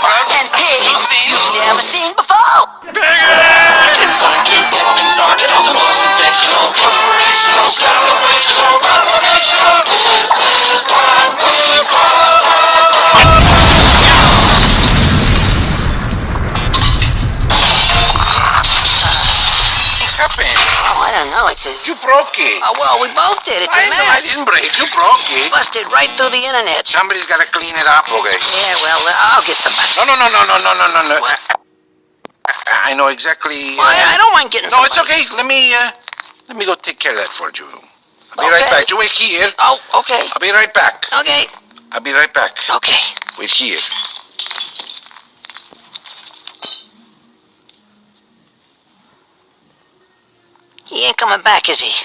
and pigs you've never seen before. It's time to get things started on the most sensational, inspirational, celebrational, motivational. This is what we call What happened? Oh, I don't know. It's a... You broke it. Oh, well, we both did. It's a I know, I mess. didn't break. You broke it. Busted right through the internet. Somebody's got to clean it up, okay? Yeah, well, I'll get somebody. No. What? I know exactly. Well, I don't mind getting No, somebody. it's okay. Let me go take care of that for you. I'll be Okay. right back. You wait here. Oh, okay. I'll be right back. Okay. I'll be right back. Okay. Wait here. He ain't coming back, is he?